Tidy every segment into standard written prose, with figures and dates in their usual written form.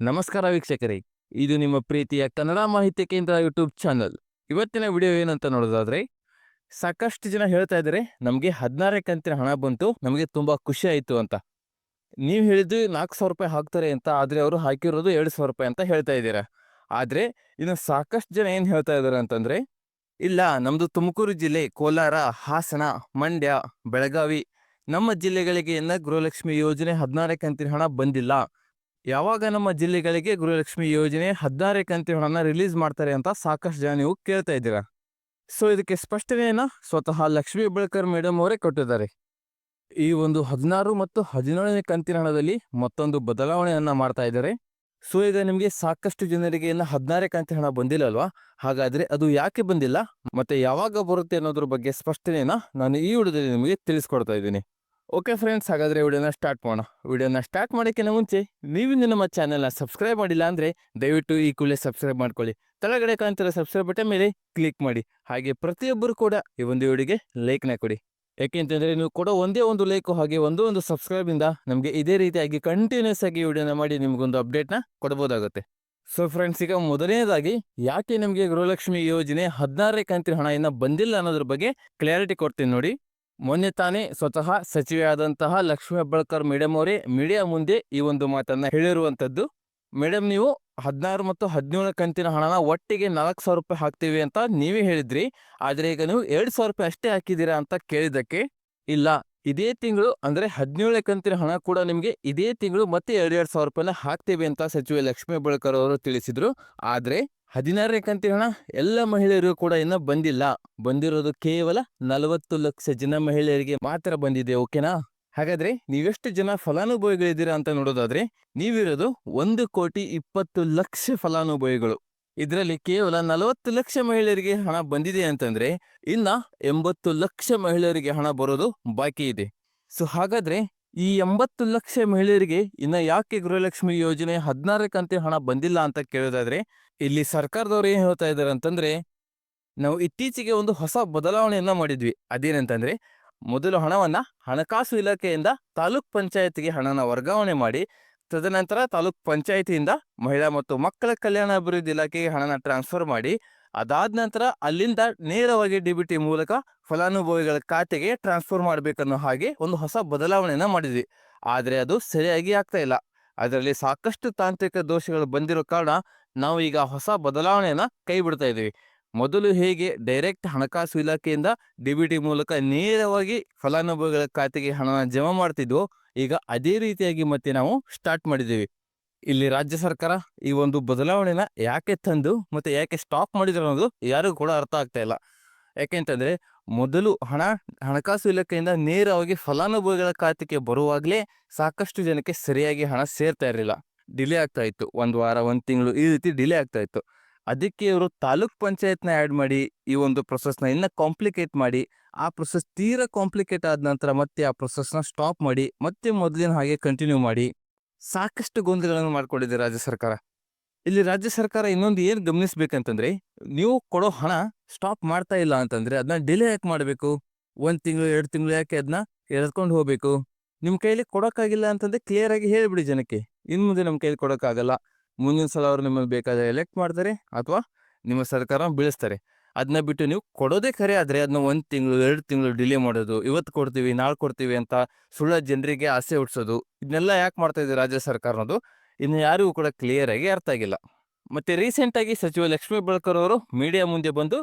ನಮಸ್ಕಾರ ವೀಕ್ಷಕರೇ, ಇದು ನಿಮ್ಮ ಪ್ರೀತಿಯ ಕನ್ನಡ ಮಾಹಿತಿ ಕೇಂದ್ರ ಯೂಟ್ಯೂಬ್ ಚಾನಲ್. ಇವತ್ತಿನ ವಿಡಿಯೋ ಏನಂತ ನೋಡೋದಾದ್ರೆ, ಸಾಕಷ್ಟು ಜನ ಹೇಳ್ತಾ ಇದ್ದಾರೆ ನಮಗೆ 16 ಕಂತಿನ ಹಣ ಬಂತು, ನಮಗೆ ತುಂಬಾ ಖುಷಿ ಆಯಿತು ಅಂತ. ನೀವು ಹೇಳಿದ್ದು 4,000 ರೂಪಾಯಿ ಹಾಕ್ತಾರೆ ಅಂತ, ಆದರೆ ಅವರು ಹಾಕಿರೋದು 2,000 ರೂಪಾಯಿ ಅಂತ ಹೇಳ್ತಾ ಇದ್ದೀರಾ. ಆದರೆ ಇನ್ನು ಸಾಕಷ್ಟು ಜನ ಏನು ಹೇಳ್ತಾ ಇದ್ದಾರೆ ಅಂತಂದರೆ, ಇಲ್ಲ ನಮ್ಮದು ತುಮಕೂರು ಜಿಲ್ಲೆ, ಕೋಲಾರ, ಹಾಸನ, ಮಂಡ್ಯ, ಬೆಳಗಾವಿ ನಮ್ಮ ಜಿಲ್ಲೆಗಳಿಗೆ ಗೃಹಲಕ್ಷ್ಮಿ ಯೋಜನೆ 16 ಕಂತಿನ ಹಣ ಬಂದಿಲ್ಲ. ಯಾವಾಗ ನಮ್ಮ ಜಿಲ್ಲೆಗಳಿಗೆ ಗೃಹಲಕ್ಷ್ಮಿ ಯೋಜನೆ 16 ಕಂತಿನ ಹಣನ ರಿಲೀಸ್ ಮಾಡ್ತಾರೆ ಅಂತ ಸಾಕಷ್ಟು ಜನ ನೀವು ಕೇಳ್ತಾ ಇದ್ದೀರಾ. ಸೊ ಇದಕ್ಕೆ ಸ್ಪಷ್ಟನೆಯನ್ನ ಸ್ವತಃ ಲಕ್ಷ್ಮೀ ಹೆಬ್ಬಾಳ್ಕರ್ ಮೇಡಮ್ ಅವರೇ ಕೊಟ್ಟಿದ್ದಾರೆ. ಈ ಒಂದು 16 ಮತ್ತು 17ನೇ ಕಂತಿನ ಹಣದಲ್ಲಿ ಮತ್ತೊಂದು ಬದಲಾವಣೆಯನ್ನ ಮಾಡ್ತಾ ಇದ್ದಾರೆ. ಸೊ ಈಗ ನಿಮಗೆ ಸಾಕಷ್ಟು ಜನರಿಗೆ 16 ಕಂತಿನ ಹಣ ಬಂದಿಲ್ಲ ಅಲ್ವಾ? ಹಾಗಾದ್ರೆ ಅದು ಯಾಕೆ ಬಂದಿಲ್ಲ ಮತ್ತೆ ಯಾವಾಗ ಬರುತ್ತೆ ಅನ್ನೋದ್ರ ಬಗ್ಗೆ ಸ್ಪಷ್ಟನೆಯನ್ನ ನಾನು ಈ ವಿಡಿಯೋದಲ್ಲಿ ನಿಮಗೆ ತಿಳಿಸ್ಕೊಡ್ತಾ ಇದ್ದೀನಿ. ಓಕೆ ಫ್ರೆಂಡ್ಸ್, ಹಾಗಾದರೆ ವಿಡಿಯೋನ ಸ್ಟಾರ್ಟ್ ಮಾಡೋಣ. ವಿಡಿಯೋನ ಸ್ಟಾರ್ಟ್ ಮಾಡೋಕ್ಕಿಂತ ಮುಂಚೆ ನೀವಿನ್ನು ನಮ್ಮ ಚಾನಲ್ನ ಸಬ್ಸ್ಕ್ರೈಬ್ ಮಾಡಿಲ್ಲ ಅಂದರೆ ದಯವಿಟ್ಟು ಈ ಕೂಡಲೇ ಸಬ್ಸ್ಕ್ರೈಬ್ ಮಾಡ್ಕೊಳ್ಳಿ. ಕೆಳಗಡೆ ಕಾಣ್ತಿರೋ ಸಬ್ಸ್ಕ್ರೈಬ್ ಬಟನ್ ಮೇಲೆ ಕ್ಲಿಕ್ ಮಾಡಿ. ಹಾಗೆ ಪ್ರತಿಯೊಬ್ಬರು ಕೂಡ ಈ ಒಂದು ವಿಡಿಯೋಗೆ ಲೈಕ್ನ ಕೊಡಿ. ಯಾಕೆಂತಂದರೆ ನೀವು ಕೊಡೋ ಒಂದೇ ಒಂದು ಲೈಕು ಹಾಗೆ ಒಂದು ಸಬ್ಸ್ಕ್ರೈಬಿಂದ ನಮಗೆ ಇದೇ ರೀತಿಯಾಗಿ ಕಂಟಿನ್ಯೂಸ್ ಆಗಿ ವಿಡಿಯೋನ ಮಾಡಿ ನಿಮಗೊಂದು ಅಪ್ಡೇಟ್ನ ಕೊಡ್ಬೋದಾಗುತ್ತೆ. ಸೊ ಫ್ರೆಂಡ್ಸ್, ಈಗ ಮೊದಲನೇದಾಗಿ ಯಾಕೆ ನಮಗೆ ಗೃಹಲಕ್ಷ್ಮಿ ಯೋಜನೆ 16 ಕಂತಿನ ಹಣ ಇನ್ನೂ ಬಂದಿಲ್ಲ ಅನ್ನೋದ್ರ ಬಗ್ಗೆ ಕ್ಲಾರಿಟಿ ಕೊಡ್ತೀನಿ ನೋಡಿ. ಮೊನ್ನೆ ತಾನೇ ಸ್ವತಃ ಸಚಿವೆಯಾದಂತಹ ಲಕ್ಷ್ಮೀ ಹೆಬ್ಬಾಳ್ಕರ್ ಮೇಡಮ್ ಅವರೇ ಮೀಡಿಯಾ ಮುಂದೆ ಈ ಒಂದು ಮಾತನ್ನ ಹೇಳಿರುವಂಥದ್ದು. ಮೇಡಮ್, ನೀವು 16 ಮತ್ತು 17 ಕಂತಿನ ಹಣನ ಒಟ್ಟಿಗೆ 4,000 ರೂಪಾಯಿ ಹಾಕ್ತೀವಿ ಅಂತ ನೀವೇ ಹೇಳಿದ್ರಿ, ಆದರೆ ಈಗ ನೀವು 2,000 ರೂಪಾಯಿ ಅಷ್ಟೇ ಹಾಕಿದ್ದೀರಾ ಅಂತ ಕೇಳಿದ್ದಕ್ಕೆ, ಇಲ್ಲ ಇದೇ ತಿಂಗಳು ಅಂದರೆ 17 ಕಂತಿನ ಹಣ ಕೂಡ ನಿಮಗೆ ಇದೇ ತಿಂಗಳು ಮತ್ತೆ 2,000 ರೂಪಾಯಿನ ಹಾಕ್ತೀವಿ ಅಂತ ಸಚಿವೆ ಲಕ್ಷ್ಮೀ ಹೆಬ್ಬಾಳ್ಕರ್ ಅವರು ತಿಳಿಸಿದ್ರು. ಆದರೆ 16ನೇ ಕಂತಿನ ಹಣ ಎಲ್ಲ ಮಹಿಳೆಯರಿಗೂ ಕೂಡ ಇನ್ನೂ ಬಂದಿಲ್ಲ. ಬಂದಿರೋದು ಕೇವಲ 40 ಲಕ್ಷ ಜನ ಮಹಿಳೆಯರಿಗೆ ಮಾತ್ರ ಬಂದಿದೆ. ಓಕೆನಾ? ಹಾಗಾದ್ರೆ ನೀವೆಷ್ಟು ಜನ ಫಲಾನುಭವಿಗಳಿದ್ದೀರಾ ಅಂತ ನೋಡೋದಾದ್ರೆ, ನೀವಿರೋದು 1,20,00,000 ಫಲಾನುಭವಿಗಳು. ಇದರಲ್ಲಿ ಕೇವಲ 40 ಲಕ್ಷ ಮಹಿಳೆಯರಿಗೆ ಹಣ ಬಂದಿದೆ ಅಂತಂದ್ರೆ ಇನ್ನ 80 ಲಕ್ಷ ಮಹಿಳೆಯರಿಗೆ ಹಣ ಬರೋದು ಬಾಕಿ ಇದೆ. ಸೊ ಹಾಗಾದ್ರೆ ಈ 80 ಲಕ್ಷ ಮಹಿಳೆಯರಿಗೆ ಇನ್ನ ಯಾಕೆ ಗೃಹಲಕ್ಷ್ಮಿ ಯೋಜನೆ 16 ಕಂತಿನ ಹಣ ಬಂದಿಲ್ಲ ಅಂತ ಕೇಳೋದಾದ್ರೆ, ಇಲ್ಲಿ ಸರ್ಕಾರದವ್ರು ಏನ್ ಹೇಳ್ತಾ ಇದ್ದಾರೆ ಅಂತಂದ್ರೆ, ನಾವು ಇತ್ತೀಚೆಗೆ ಒಂದು ಹೊಸ ಬದಲಾವಣೆಯನ್ನ ಮಾಡಿದ್ವಿ. ಅದೇನಂತಂದ್ರೆ, ಮೊದಲು ಹಣವನ್ನ ಹಣಕಾಸು ಇಲಾಖೆಯಿಂದ ತಾಲೂಕ್ ಪಂಚಾಯತ್ಗೆ ಹಣನ ವರ್ಗಾವಣೆ ಮಾಡಿ, ತದನಂತರ ತಾಲೂಕ್ ಪಂಚಾಯತಿಯಿಂದ ಮಹಿಳಾ ಮತ್ತು ಮಕ್ಕಳ ಕಲ್ಯಾಣ ಅಭಿವೃದ್ಧಿ ಇಲಾಖೆಗೆ ಹಣನ ಟ್ರಾನ್ಸ್ಫರ್ ಮಾಡಿ, ಅದಾದ ನಂತರ ಅಲ್ಲಿಂದ ನೇರವಾಗಿ ಡಿಬಿಟಿ ಮೂಲಕ ಫಲಾನುಭವಿಗಳ ಖಾತೆಗೆ ಟ್ರಾನ್ಸ್ಫರ್ ಮಾಡಬೇಕನ್ನೋ ಹಾಗೆ ಒಂದು ಹೊಸ ಬದಲಾವಣೆಯನ್ನ ಮಾಡಿದ್ವಿ. ಆದರೆ ಅದು ಸರಿಯಾಗಿ ಆಗ್ತಾ ಇಲ್ಲ. ಅದರಲ್ಲಿ ಸಾಕಷ್ಟು ತಾಂತ್ರಿಕ ದೋಷಗಳು ಬಂದಿರೋ ಕಾರಣ ನಾವು ಈಗ ಹೊಸ ಬದಲಾವಣೆಯನ್ನ ಕೈ ಬಿಡ್ತಾ ಇದ್ದೀವಿ. ಮೊದಲು ಹೇಗೆ ಡೈರೆಕ್ಟ್ ಹಣಕಾಸು ಇಲಾಖೆಯಿಂದ ಡಿಬಿಟಿ ಮೂಲಕ ನೇರವಾಗಿ ಫಲಾನುಭವಿಗಳ ಖಾತೆಗೆ ಹಣನ ಜಮಾ ಮಾಡ್ತಿದ್ವೋ, ಈಗ ಅದೇ ರೀತಿಯಾಗಿ ಮತ್ತೆ ನಾವು ಸ್ಟಾರ್ಟ್ ಮಾಡಿದ್ದೀವಿ. ಇಲ್ಲಿ ರಾಜ್ಯ ಸರ್ಕಾರ ಈ ಒಂದು ಬದಲಾವಣೆನ ಯಾಕೆ ತಂದು ಮತ್ತೆ ಯಾಕೆ ಸ್ಟಾಪ್ ಮಾಡಿದ್ರು ಅನ್ನೋದು ಯಾರಿಗೂ ಕೂಡ ಅರ್ಥ ಆಗ್ತಾ ಇಲ್ಲ. ಯಾಕೆಂತಂದ್ರೆ, ಮೊದಲು ಹಣಕಾಸು ಇಲಾಖೆಯಿಂದ ನೇರವಾಗಿ ಫಲಾನುಭವಿಗಳ ಖಾತೆಗೆ ಬರುವಾಗಲೇ ಸಾಕಷ್ಟು ಜನಕ್ಕೆ ಸರಿಯಾಗಿ ಹಣ ಸೇರ್ತಾ ಇರಲಿಲ್ಲ. ಡಿಲೇ ಆಗ್ತಾ ಇತ್ತು, 1 ವಾರ 1 ತಿಂಗಳು ಈ ರೀತಿ ಡಿಲೇ ಆಗ್ತಾ ಇತ್ತು. ಅದಕ್ಕೆ ಇವರು ತಾಲೂಕ್ ಪಂಚಾಯತ್ನ ಆ್ಯಡ್ ಮಾಡಿ ಈ ಒಂದು ಪ್ರೊಸೆಸ್ನ ಇನ್ನೂ ಕಾಂಪ್ಲಿಕೇಟ್ ಮಾಡಿ, ಆ ಪ್ರೊಸೆಸ್ ತೀರಾ ಕಾಂಪ್ಲಿಕೇಟ್ ಆದ ನಂತರ ಮತ್ತೆ ಆ ಪ್ರೊಸೆಸ್ನ ಸ್ಟಾಪ್ ಮಾಡಿ ಮತ್ತೆ ಮೊದಲಿನ ಹಾಗೆ ಕಂಟಿನ್ಯೂ ಮಾಡಿ ಸಾಕಷ್ಟು ಗೊಂದಲಗಳನ್ನು ಮಾಡ್ಕೊಂಡಿದೆ ರಾಜ್ಯ ಸರ್ಕಾರ. ಇಲ್ಲಿ ರಾಜ್ಯ ಸರ್ಕಾರ ಇನ್ನೊಂದು ಏನು ಗಮನಿಸ್ಬೇಕಂತಂದ್ರೆ, ನೀವು ಕೊಡೋ ಹಣ ಸ್ಟಾಪ್ ಮಾಡ್ತಾ ಇಲ್ಲ ಅಂತಂದ್ರೆ ಅದನ್ನ ಡಿಲೇ ಯಾಕೆ ಮಾಡಬೇಕು? 1 ತಿಂಗಳು 2 ತಿಂಗಳು ಯಾಕೆ ಅದನ್ನ ಎಳ್ಕೊಂಡು ಹೋಗ್ಬೇಕು? ನಿಮ್ಮ ಕೈಲಿ ಕೊಡೋಕ್ಕಾಗಿಲ್ಲ ಅಂತಂದ್ರೆ ಕ್ಲಿಯರ್ ಆಗಿ ಹೇಳಿಬಿಡಿ ಜನಕ್ಕೆ, ಇನ್ನು ಮುಂದೆ ನಮ್ಮ ಕೈಲಿ ಕೊಡೋಕ್ಕಾಗಲ್ಲ, ಮುಂದಿನ ಸಲ ಅವರು ನಿಮಗೆ ಬೇಕಾದ್ರೆ ಎಲೆಕ್ಟ್ ಮಾಡ್ತಾರೆ ಅಥವಾ ನಿಮ್ಮ ಸರ್ಕಾರ ಬೀಳಿಸ್ತಾರೆ. ಅದನ್ನ ಬಿಟ್ಟು ನೀವು ಕೊಡೋದೇ ಖರೆ ಆದರೆ ಅದನ್ನ 1 ತಿಂಗಳು 2 ತಿಂಗಳು ಡಿಲೇ ಮಾಡೋದು, ಇವತ್ತು ಕೊಡ್ತೀವಿ ನಾಳೆ ಕೊಡ್ತೀವಿ ಅಂತ ಸುಳ್ಳ ಜನರಿಗೆ ಆಸೆ ಹುಟ್ಟಿಸೋದು, ಇದನ್ನೆಲ್ಲ ಯಾಕೆ ಮಾಡ್ತಾ ಇದೆ ರಾಜ್ಯ ಸರ್ಕಾರ ಅನ್ನೋದು ಇನ್ನು ಯಾರಿಗೂ ಕೂಡ ಕ್ಲಿಯರ್ ಆಗಿ ಅರ್ಥ ಆಗಿಲ್ಲ. ಮತ್ತೆ ರೀಸೆಂಟಾಗಿ ಸಚಿವ ಲಕ್ಷ್ಮೀ ಹೆಬ್ಬಾಳ್ಕರ್ ಅವರು ಮೀಡಿಯಾ ಮುಂದೆ ಬಂದು,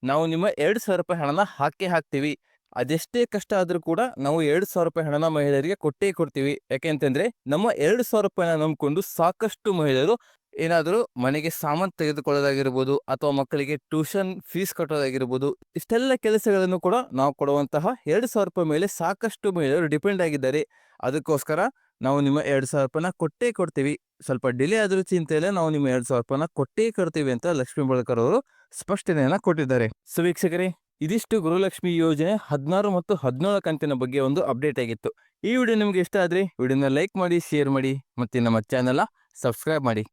ನಾವು ನಿಮ್ಮ 2,000 ರೂಪಾಯಿ ಹಣನ ಹಾಕ್ತೀವಿ, ಅದೆಷ್ಟೇ ಕಷ್ಟ ಆದರೂ ಕೂಡ ನಾವು 2,000 ರೂಪಾಯಿ ಹಣನ ಮಹಿಳೆಯರಿಗೆ ಕೊಟ್ಟೇ ಕೊಡ್ತೀವಿ. ಯಾಕೆಂತಂದ್ರೆ ನಮ್ಮ 2,000 ರೂಪಾಯಿನ ನಂಬಿಕೊಂಡು ಸಾಕಷ್ಟು ಮಹಿಳೆಯರು ಏನಾದರೂ ಮನೆಗೆ ಸಾಮಾನು ತೆಗೆದುಕೊಳ್ಳೋದಾಗಿರ್ಬೋದು ಅಥವಾ ಮಕ್ಕಳಿಗೆ ಟ್ಯೂಷನ್ ಫೀಸ್ ಕಟ್ಟೋದಾಗಿರ್ಬೋದು, ಇಷ್ಟೆಲ್ಲ ಕೆಲಸಗಳನ್ನು ಕೂಡ ನಾವು ಕೊಡುವಂತಹ 2,000 ರೂಪಾಯಿ ಮೇಲೆ ಸಾಕಷ್ಟು ಮಹಿಳೆಯರು ಡಿಪೆಂಡ್ ಆಗಿದ್ದಾರೆ. ಅದಕ್ಕೋಸ್ಕರ ನಾವು ನಿಮ್ಮ 2,000 ರೂಪಾಯಿನ ಕೊಟ್ಟೇ ಕೊಡ್ತೀವಿ, ಸ್ವಲ್ಪ ಡಿಲೇ ಆದರೂ ಚಿಂತೆ ಇಲ್ಲ, ನಾವು ನಿಮ್ಮ 2,000 ರೂಪಾಯಿನ ಕೊಟ್ಟೇ ಕೊಡ್ತೀವಿ ಅಂತ ಲಕ್ಷ್ಮೀ ಹೆಬ್ಬಾಳ್ಕರ್ ಅವರು ಸ್ಪಷ್ಟನೆಯನ್ನ ಕೊಟ್ಟಿದ್ದಾರೆ. ಸೊ ವೀಕ್ಷಕರೇ, ಇದಿಷ್ಟು ಗೃಹಲಕ್ಷ್ಮಿ ಯೋಜನೆ 16 ಮತ್ತು 17 ಕಂತಿನ ಬಗ್ಗೆ ಒಂದು ಅಪ್ಡೇಟ್ ಆಗಿತ್ತು. ಈ ವಿಡಿಯೋ ನಿಮಗೆ ಇಷ್ಟ ಆದರೆ ವಿಡಿಯೋನ ಲೈಕ್ ಮಾಡಿ, ಶೇರ್ ಮಾಡಿ, ಮತ್ತು ನಮ್ಮ ಚಾನೆಲ್ನ ಸಬ್ಸ್ಕ್ರೈಬ್ ಮಾಡಿ.